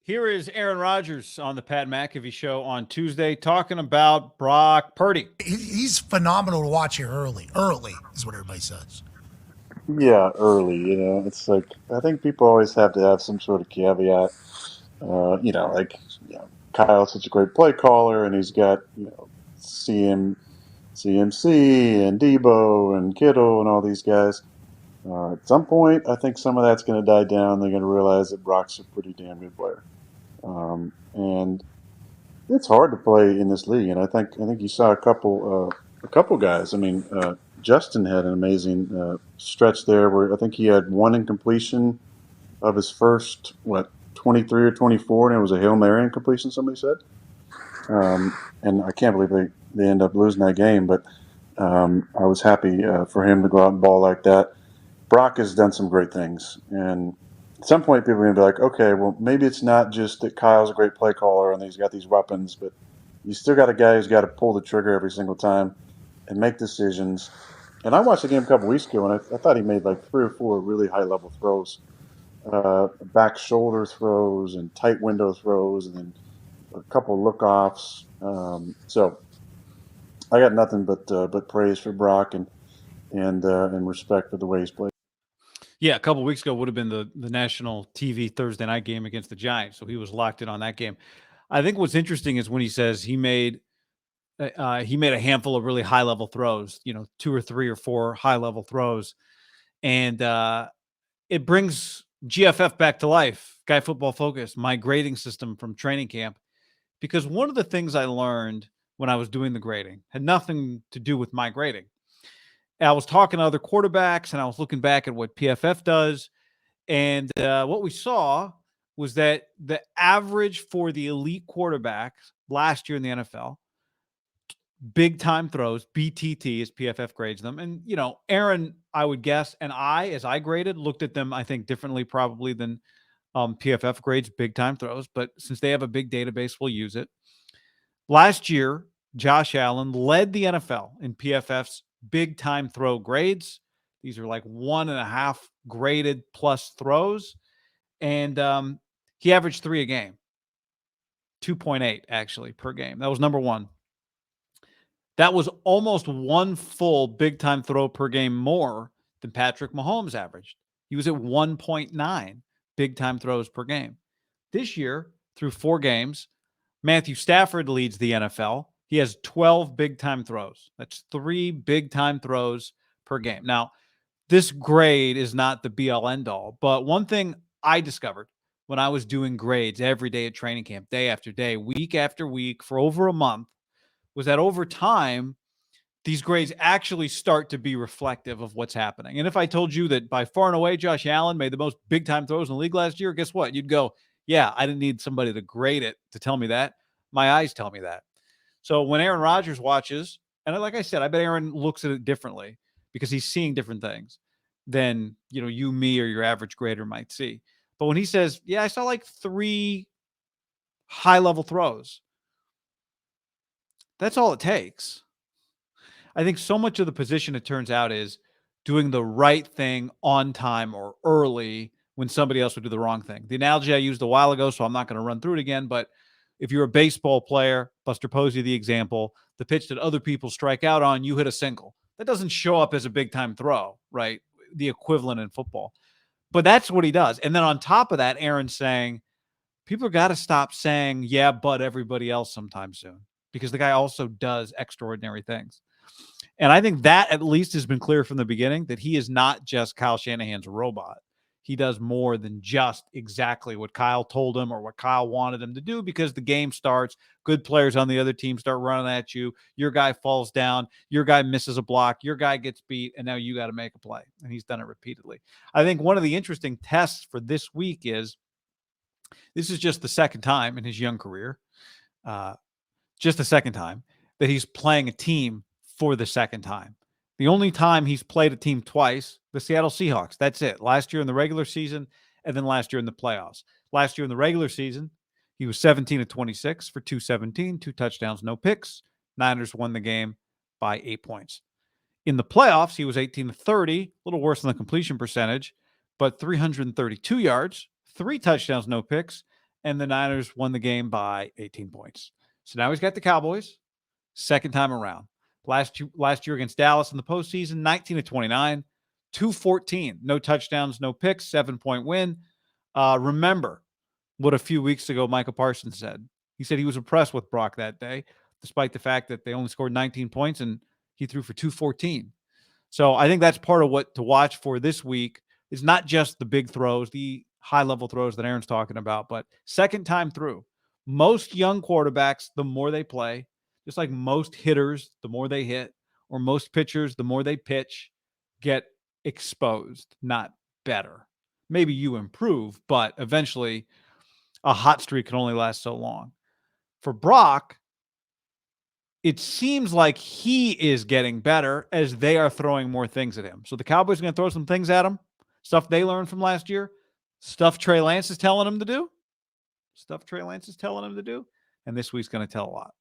Here is Aaron Rodgers on the Pat McAfee Show on Tuesday talking about Brock Purdy. He's phenomenal to watch here early. Early is what everybody says. Yeah, early, it's like I think people always have to have some sort of caveat. Like Kyle's such a great play caller, and he's got CM, CMC and Debo and Kittle and all these guys. At some point, I think some of that's going to die down. They're going to realize that Brock's a pretty damn good player, and it's hard to play in this league. And I think you saw a couple guys. I mean, Justin had an amazing stretch there where I think he had one incompletion of his first 23 or 24, and it was a Hail Mary incompletion. Somebody said, and I can't believe they end up losing that game. But I was happy for him to go out and ball like that. Brock has done some great things, and at some point people are going to be like, okay, well, maybe it's not just that Kyle's a great play caller and he's got these weapons, but you still got a guy who's got to pull the trigger every single time and make decisions. And I watched the game a couple weeks ago, and I thought he made like 3 or 4 really high-level throws, back shoulder throws and tight window throws, and then a couple look-offs. So I got nothing but praise for Brock and respect for the way he's played. Yeah, a couple of weeks ago would have been the national TV Thursday night game against the Giants, so he was locked in on that game. I think what's interesting is when he says he made a handful of really high level throws, 2 or 3 or 4 high level throws, and it brings GFF back to life. Guy Football Focus, my grading system from training camp, because one of the things I learned when I was doing the grading had nothing to do with my grading. I was talking to other quarterbacks and I was looking back at what PFF does. And what we saw was that the average for the elite quarterbacks last year in the NFL, big time throws, BTT as PFF grades them. And, Aaron, I would guess, and as I graded, looked at them, I think, differently probably than PFF grades big time throws. But since they have a big database, we'll use it. Last year, Josh Allen led the NFL in PFF's big time throw grades. These are like 1.5 graded plus throws. And he averaged 3 a game, 2.8 actually per game. That was number one. That was almost one full big time throw per game more than Patrick Mahomes averaged. He was at 1.9 big time throws per game. This year, through 4 games, Matthew Stafford leads the NFL. He has 12 big time throws. That's 3 big time throws per game. Now, this grade is not the be all end all, but one thing I discovered when I was doing grades every day at training camp, day after day, week after week for over a month, was that over time, these grades actually start to be reflective of what's happening. And if I told you that by far and away, Josh Allen made the most big time throws in the league last year, guess what? You'd go, yeah, I didn't need somebody to grade it to tell me that. My eyes tell me that. So when Aaron Rodgers watches, and like I said, I bet Aaron looks at it differently because he's seeing different things than, you, me, or your average grader might see. But when he says, yeah, I saw like 3 high level throws, that's all it takes. I think so much of the position, it turns out, is doing the right thing on time or early when somebody else would do the wrong thing. The analogy I used a while ago, so I'm not going to run through it again, but if you're a baseball player, Buster Posey, the example, the pitch that other people strike out on, you hit a single. That doesn't show up as a big time throw, right? The equivalent in football. But that's what he does. And then on top of that, Aaron's saying, people got to stop saying, yeah, but everybody else sometime soon, because the guy also does extraordinary things. And I think that at least has been clear from the beginning that he is not just Kyle Shanahan's robot. He does more than just exactly what Kyle told him or what Kyle wanted him to do, because the game starts, good players on the other team start running at you, your guy falls down, your guy misses a block, your guy gets beat, and now you got to make a play. And he's done it repeatedly. I think one of the interesting tests for this week is this is just the second time in his young career, just the second time that he's playing a team for the second time. The only time he's played a team twice, the Seattle Seahawks. That's it. Last year in the regular season, and then last year in the playoffs. Last year in the regular season, he was 17 of 26 for 217, 2 touchdowns, no picks. Niners won the game by 8 points. In the playoffs, he was 18 of 30, a little worse than the completion percentage, but 332 yards, 3 touchdowns, no picks, and the Niners won the game by 18 points. So now he's got the Cowboys, second time around. Last year against Dallas in the postseason, 19-29, 214, no touchdowns, no picks, 7-point win. Remember what a few weeks ago Michael Parsons said. He said he was impressed with Brock that day, despite the fact that they only scored 19 points and he threw for 214. So I think that's part of what to watch for this week is not just the big throws, the high-level throws that Aaron's talking about, but second time through. Most young quarterbacks, the more they play, just like most hitters, the more they hit, or most pitchers, the more they pitch, get exposed, not better. Maybe you improve, but eventually a hot streak can only last so long. For Brock, it seems like he is getting better as they are throwing more things at him. So the Cowboys are going to throw some things at him, stuff they learned from last year, stuff Trey Lance is telling him to do, and this week's going to tell a lot.